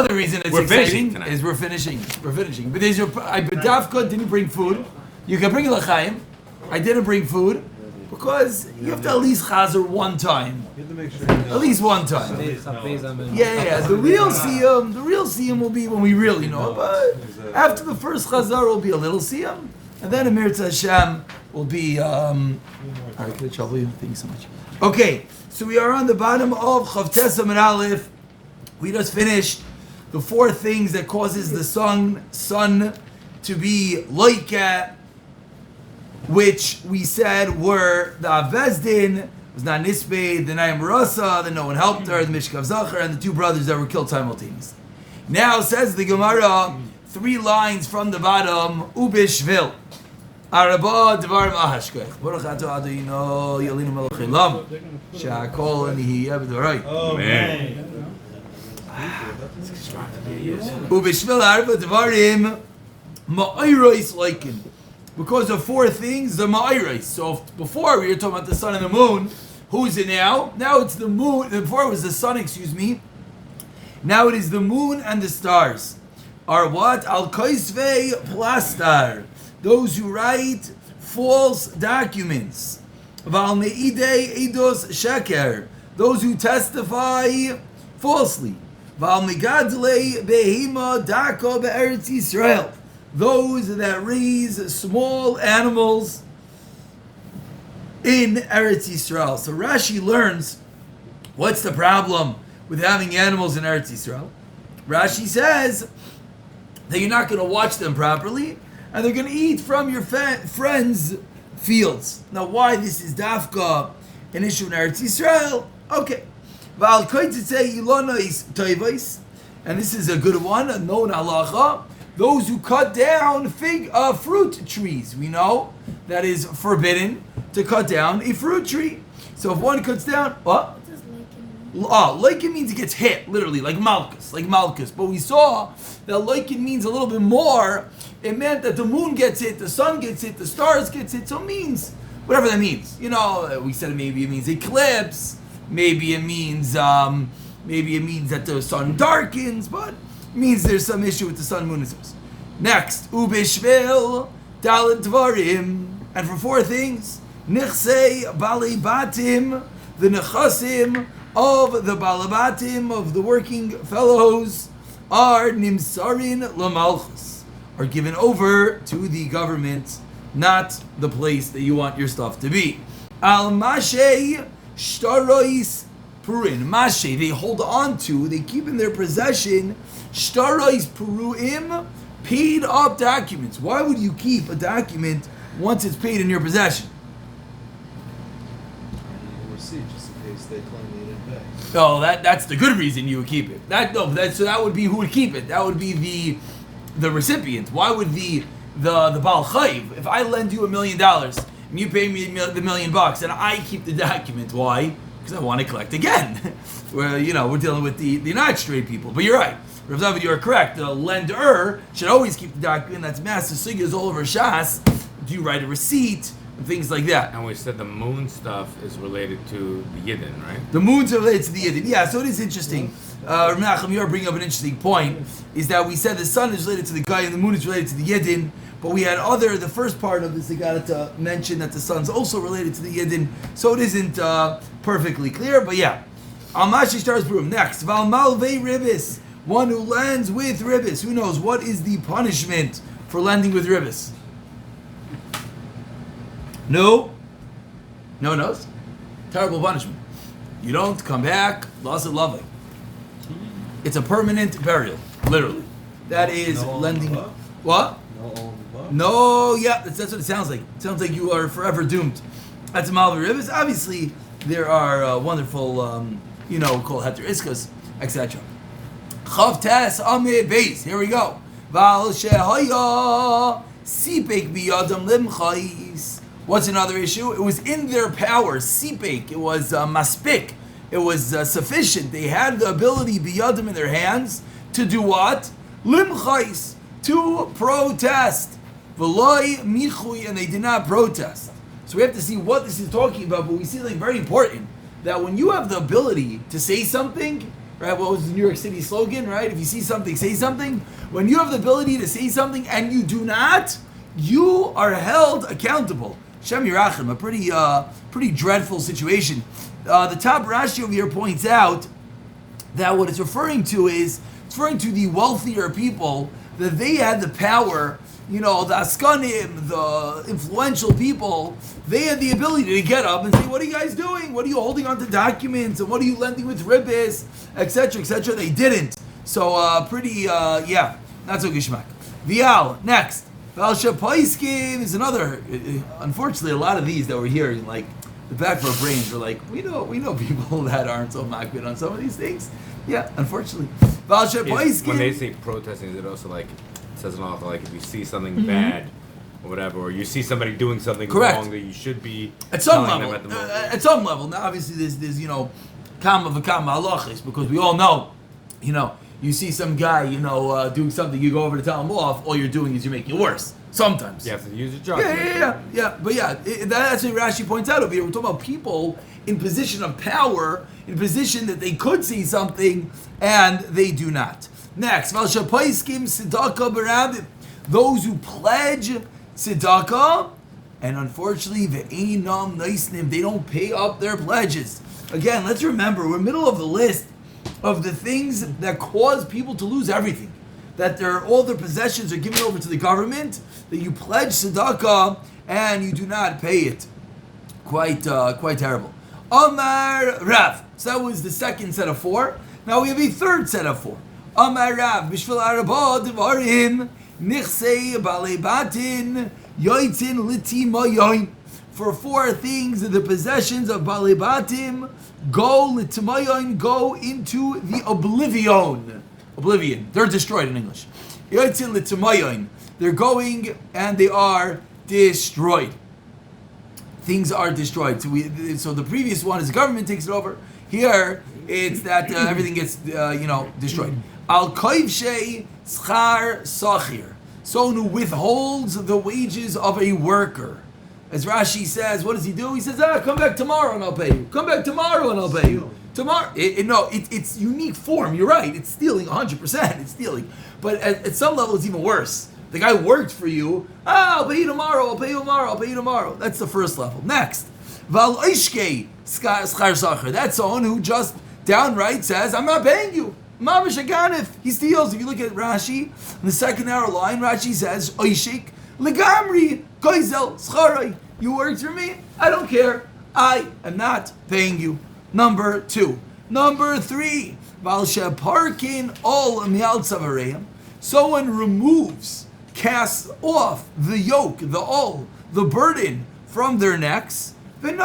Another reason it's exciting is we're finishing. But Dafka didn't bring food. You can bring l'chaim. I didn't bring food because you have to at least chazer one time. You have to make sure. At least one time. Yeah. The real siyum will be when we really know. But after the first chazar will be a little siyum, and then Amir Hashem will be. All right, good trouble you. Thank you so much. Okay, so we are on the bottom of Chavtes Amud Aleph. We just finished the 4 things that causes the sun to be loika, which we said were the Avezdin, was not Nisbeh, the Nayam Rasa, that no one helped her, the Mishkav Zachar, and the 2 brothers that were killed simultaneously. Now says the Gemara, 3 lines from the bottom, Ubishvil. Araba Devarim Ahashkech. Baruch Atah Adonai Yalinu Melech Olam. Sha'akol Anihi Yabedvarai. Amen. Ubishvil Arba Devarim Ma'ayros Laikin. Because of 4 things, the Ma'ayros. So before we were talking about the sun and the moon, who's it now? Now it's the moon. Before it was the sun, excuse me. Now it is the moon and the stars. Are what? Al Kaisvei Plastar. Those who write false documents. Val Me'idei Eidos Sheker. Those who testify falsely. Val Megadlei Behima Dako Be'eretz Yisrael. Those that raise small animals in Eretz Yisrael. So Rashi learns what's the problem with having animals in Eretz Yisrael. Rashi says that you're not going to watch them properly, and they're going to eat from your friends' fields. Now, why this is dafka an issue in Eretz Yisrael? Okay. And this is a good one, a known halacha. Those who cut down fruit trees. We know that is forbidden to cut down a fruit tree. So if one cuts down, what? Laikin means it gets hit, literally, like Malchus. But we saw that Laikin means a little bit more. It meant that the moon gets hit, the sun gets hit, the stars gets hit. So it means whatever that means. We said maybe it means eclipse. Maybe it means that the sun darkens, but it means there's some issue with the sun, moon, and stars. Next, ubishvil dalet dvarim, and for 4 things, nichsei balei batim, the nechasim of the balabatim, of the working fellows, are nimsarin lamalchus, are given over to the government, not the place that you want your stuff to be. Al mashei shtarois purin. Mashe, they hold on to, they keep in their possession, shtarois puruim, paid up documents. Why would you keep a document once it's paid in your possession? Receipt, just in case they claim they didn't pay. No, that's the good reason you would keep it. So that would be who would keep it. That would be the recipient. Why would the Baal Chayv, if I lend you $1 million and you pay me the $1 million and I keep the document, why? Because I want to collect again. We're dealing with the not straight people. But you're right. Rav David, you are correct. The lender should always keep the document. That's massive sugyas all over Shas. Do you write a receipt and things like that? And we said the moon stuff is related to the Yidden, right? The moon's related to the Yidden. Yeah, so it is interesting. Rav Nachum, you are bringing up an interesting point. Is that we said the sun is related to the guy and the moon is related to the Yidden. But we had the first part of this, they got to mention that the sun's also related to the Yidden. So it isn't perfectly clear. But yeah. Al-Mashi starts broom. Next. Val-Malvei Ribis. One who lends with ribis. Who knows what is the punishment for lending with ribis? No one knows. Terrible punishment. You don't come back. Loss of loving. It's a permanent burial, literally. That is lending. What? No, yeah, that's what it sounds like. It sounds like you are forever doomed. That's a malva ribis. Obviously, there are wonderful, called heter iskas, etc. Chav tes amid base. Here we go. Val shehaya sipek biyadam limchais. What's another issue? It was in their power. Sipek. It was maspik. It was sufficient. They had the ability biyadam in their hands to do what? Limchais, to protest. V'loy michui, and they did not protest. So we have to see what this is talking about. But we see something very important, that when you have the ability to say something, right? What was the New York City slogan, right? If you see something, say something. When you have the ability to say something and you do not, you are held accountable. Shem Yirachim, a pretty dreadful situation. The top Rashi over here points out that what it's referring to is, it's referring to the wealthier people, that they had the power, the askanim, the influential people, they had the ability to get up and say, what are you guys doing? What are you holding on to documents? And what are you lending with ribbis? Etc., etc. They didn't. So, not so gishmak. Vial, next. Val Shapaiskim is another, unfortunately, a lot of these that we're hearing, like, the back of our brains are like, we know people that aren't so makbid on some of these things. Yeah, unfortunately. Val Shapaiskim. When they say protesting, is it also like, it says an awful, like if you see something bad or whatever, or you see somebody doing something wrong that you should be at some telling level. them at the moment. At some level. Now, obviously, there's kama v'kama halachis, because we all know, you see some guy, doing something, you go over to tell him off, all you're doing is you're making it worse. Sometimes. You have to use your judgment. Yeah. But that's what Rashi points out over here. We're talking about people in position of power, in position that they could see something, and they do not. Next, those who pledge tzedakah, and unfortunately, they don't pay up their pledges. Again, let's remember, we're middle of the list of the things that cause people to lose everything. That all their possessions are given over to the government, that you pledge tzedakah and you do not pay it. Quite terrible. Amar Rav. So that was the second set of 4. Now we have a third set of 4. Amar Rav. Bishvil arba devarim nichsei balei batin yoitzin litima yoin. For 4 things, the possessions of balei batim go litima yoin, go into the oblivion. They're destroyed in English. They're going and they are destroyed. Things are destroyed. So the previous one is the government takes it over. Here it's that everything gets destroyed. Al koivshei schar sachir. Someone who withholds the wages of a worker. As Rashi says, what does he do? He says, come back tomorrow and I'll pay you. Come back tomorrow and I'll pay you. Tomorrow, it's unique form. You're right. It's stealing 100%. It's stealing, but at some level, it's even worse. The guy worked for you. I'll pay you tomorrow. I'll pay you tomorrow. I'll pay you tomorrow. That's the first level. Next, val oishke schar sacher. That's someone who just downright says, "I'm not paying you." Mamash aganif. He steals. If you look at Rashi, in the second hour line, Rashi says, "Oishik legamri koizel scharai." You worked for me. I don't care. I am not paying you. Number 2. Number 3. Someone removes, casts off the yoke, the burden from their necks, and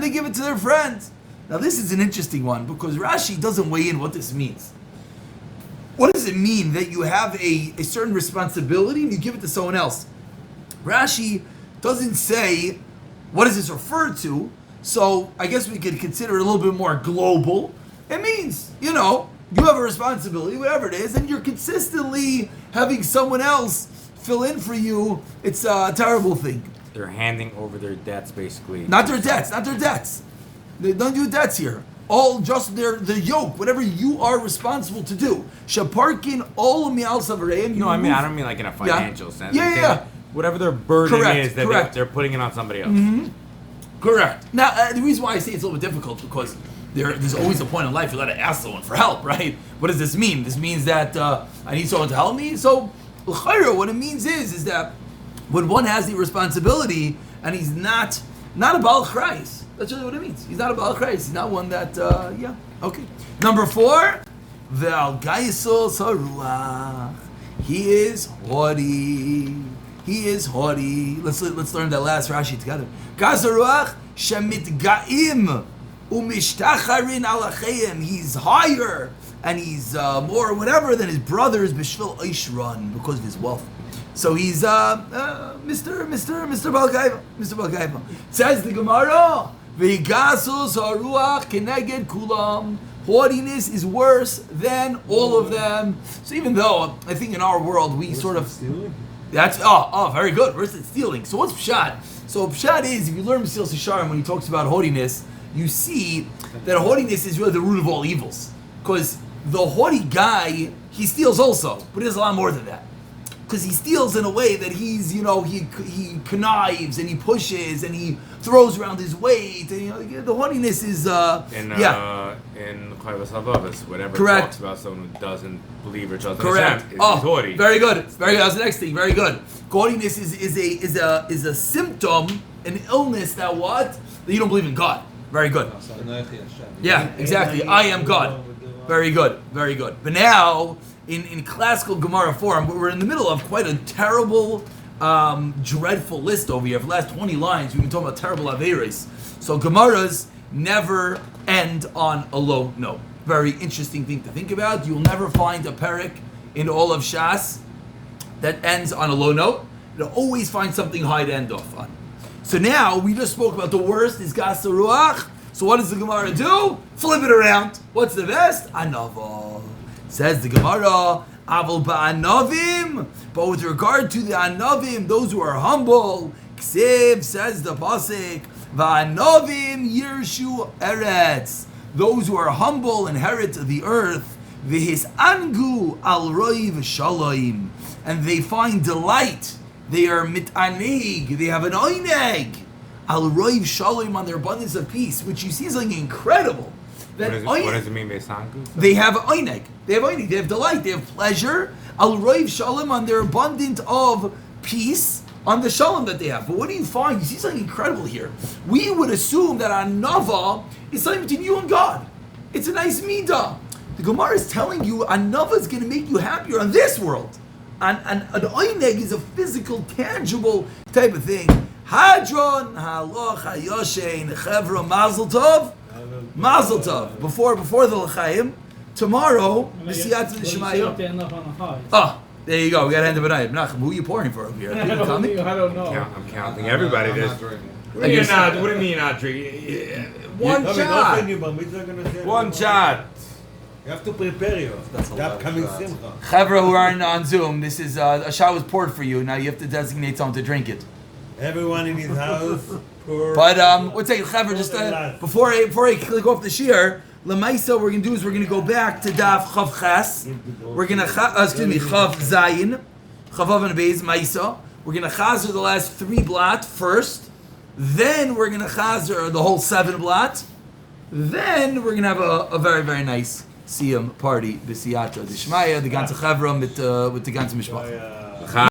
they give it to their friends. Now this is an interesting one because Rashi doesn't weigh in what this means. What does it mean that you have a certain responsibility and you give it to someone else? Rashi doesn't say what does this refer to. So I guess we could consider it a little bit more global. It means, you have a responsibility, whatever it is, and you're consistently having someone else fill in for you. It's a terrible thing. They're handing over their debts, basically. Not their debts. They don't do debts here. All just the yoke, whatever you are responsible to do. Shaparkin all mi'al savareim. No, I don't mean like in a financial sense. Yeah. Whatever their burden is, that correct. they're putting it on somebody else. Mm-hmm. Correct. Now, the reason why I say it's a little bit difficult because there's always a point in life you got to ask someone for help, right? What does this mean? This means that I need someone to help me. So, what it means is that when one has the responsibility and he's not a Baal Chrais, that's really what it means. He's not a Baal Chrais. He's not one that, okay. Number 4, Ve'al Gaisul Saruach. He is haughty. Let's learn that last Rashi together. Gazaruach shemit ga'im umishtacharin alacheim. He's higher and he's more whatever than his brothers b'shvil oishran because of his wealth. So he's Mr. Balgaiva. Says the Gemara, v'gasus haruach keneged kulam. Haughtiness is worse than all of them. So even though I think in our world we sort of stealing. That's very good. Versus stealing. So what's pshat? So pshat is if you learn Mesil Sisharim when he talks about haughtiness, you see that haughtiness is really the root of all evils. Because the haughty guy, he steals also, but there's a lot more than that. Because he steals in a way that he's, he connives and he pushes and he throws around his weight. And, the haughtiness is, in Chayvas Havavas, whatever Correct. talks about someone who doesn't believe or trust in Correct. Hashem, is haughty. Very good. Very good. That's the next thing. Very good. Haughtiness is a symptom, an illness that what? That you don't believe in God. Very good. Yeah, exactly. I am God. Very good. Very good. But now, in classical Gemara form, we're in the middle of quite a terrible, dreadful list over here. For the last 20 lines, we've been talking about terrible Averis. So Gemaras never end on a low note. Very interesting thing to think about. You'll never find a perek in all of Shas that ends on a low note. You'll always find something high to end off on. So now, we just spoke about the worst is Gas Ruach. So what does the Gemara do? Flip it around. What's the best? Anava. Says the Gemara, Aval ba'anavim. But with regard to the anavim, those who are humble, Ksiv, says the Pasik, Va'anavim yirshu eretz. Those who are humble inherit the earth. V'his angu al roiv shaloim. And they find delight. They are mitaneg. They have an oineg. Al roiv shaloim, on their abundance of peace, which you see is something incredible. What does it mean, Besanku? They have oineg. They have delight. They have pleasure. Al roiv shalom, on their abundant of peace, on the shalom that they have. But what do you find? You see something incredible here. We would assume that anava is something between you and God. It's a nice midah. The Gemara is telling you anava is going to make you happier on this world. And an oineg is a physical, tangible type of thing. Hadron haloch hayoshein chevra mazel tov. Mazel tov. Before the l'chaim. Tomorrow, B'siyat D'Shemayu. Oh, there you go. We got to end the B'nayim. Menachem, who are you pouring for over here? I don't know. I'm counting everybody. What do you mean you're not drinking? One shot. One shot. You have to prepare you. That's the upcoming Simcha. Chevra who are on Zoom, this is a shot was poured for you. Now you have to designate someone to drink it. Everyone in his house. But what's it, Chevra? Just before I click off the shear, Lamaisa, we're gonna do is we're gonna go back to Daf Chav Ches. We're gonna Chav Zayin, Chavav and Beis Maisa. We're gonna chazer the last 3 blot first. Then we're gonna chazer the whole 7 blot. Then we're gonna have a very, very nice Siyam party, B'siyata D'Shmaya, the ganze Chavra with the ganze Mishpach.